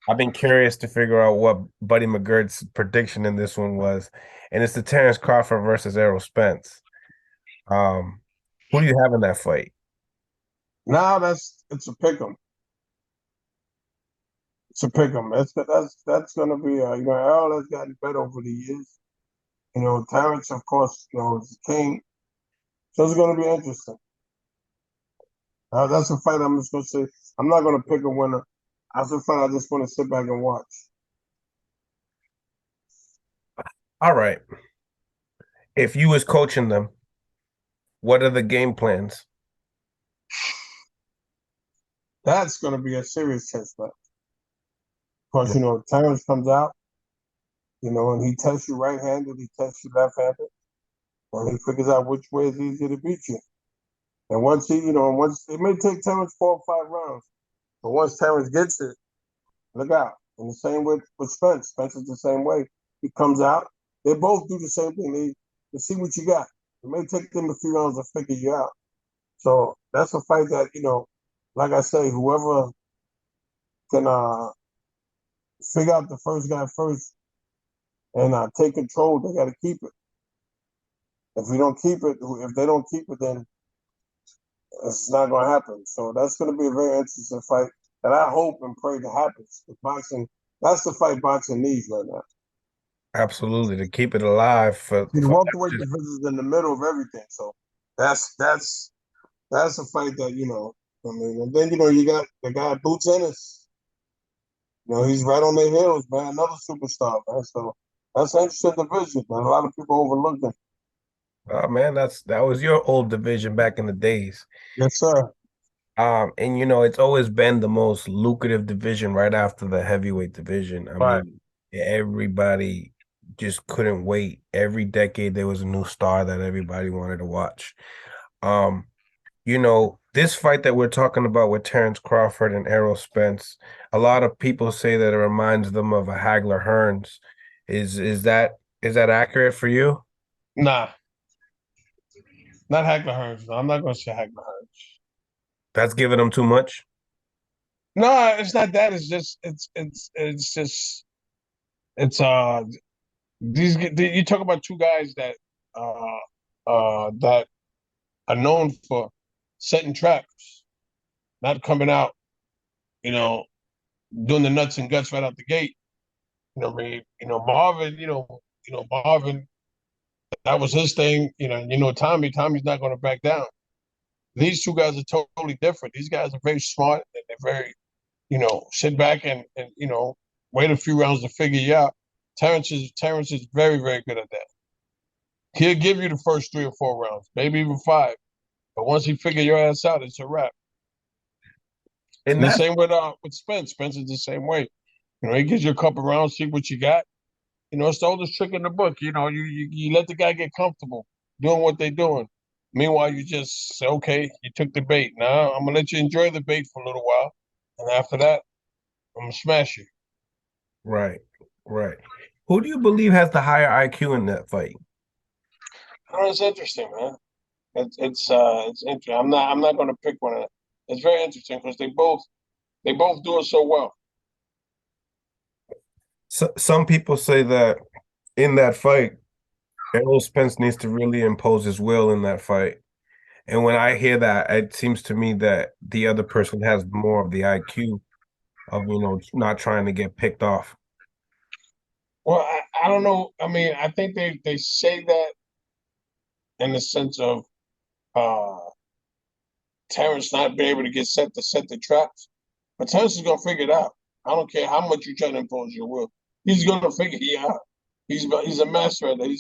I've been curious to figure out what Buddy McGirt's prediction in this one was, and it's the Terrence Crawford versus Errol Spence. Um, who do you have in that fight? Now it's a pick 'em. It's a pick 'em. That's gonna be Errol has gotten better over the years. Terrence, of course, is the king. So it's gonna be interesting. That's a fight I'm just gonna say. I'm not gonna pick a winner. That's a fight I just want to sit back and watch. All right. If you was coaching them, what are the game plans? That's gonna be a serious test, but of course, Terrence comes out, and he tests you right-handed, he tests you left-handed, and he figures out which way is easier to beat you. And once it may take Terrence 4 or 5 rounds, but once Terrence gets it, look out. And the same with Spence. Spence is the same way. He comes out. They both do the same thing. They see what you got. It may take them a few rounds to figure you out. So that's a fight that, like I say, whoever can figure out the first guy first and take control, they got to keep it. If they don't keep it, then it's not going to happen. So that's going to be a very interesting fight that I hope and pray to happens. Boxing, that's the fight boxing needs right now. Absolutely, to keep it alive See, the for welterweight division is in the middle of everything. So that's that's a fight that I mean, and then you got the guy Boots Ennis. He's right on their heels, man. Another superstar, man. So that's an interesting division, man. A lot of people overlook it. oh man, that was your old division back in the days. Yes, sir. And it's always been the most lucrative division right after the heavyweight division. I Right. mean, everybody just couldn't wait. Every decade there was a new star that everybody wanted to watch. Um, this fight that we're talking about with Terrence Crawford and Errol Spence, a lot of people say that it reminds them of a Hagler Hearns. Is that accurate for you? Nah, not Hagler Hearns. No, I'm not going to say Hagler Hearns. That's giving them too much. No, it's not that. It's just it's just it's you talk about two guys that are known for setting traps, not coming out, you know, doing the nuts and guts right out the gate. What I mean, Marvin, Marvin, that was his thing. Tommy's not going to back down. These two guys are totally different. These guys are very smart and they're very, sit back and wait a few rounds to figure you out. Terrence is very, very good at that. He'll give you the first 3 or 4 rounds, maybe even 5. But once he figure your ass out, it's a wrap. And And the that's same with Spence. Spence is the same way. He gives you a couple rounds, see what you got. It's the oldest trick in the book. You let the guy get comfortable doing what they're doing. Meanwhile, you just say, okay, you took the bait. Now I'm gonna let you enjoy the bait for a little while, and after that, I'm gonna smash you. right, right. Who do you believe has the higher IQ in that fight? It's interesting, man. It's interesting. I'm not gonna pick one of them. It's very interesting because they both do it so well. So, some people say that in that fight, Errol Spence needs to really impose his will in that fight. And when I hear that, it seems to me that the other person has more of the IQ of, not trying to get picked off. Well, I don't know. I mean, I think they say that in the sense of uh Terrence not being able to get set to set the traps. But Terrence is gonna figure it out. I don't care how much you try to impose your will. He's gonna figure it out. He's a master at it.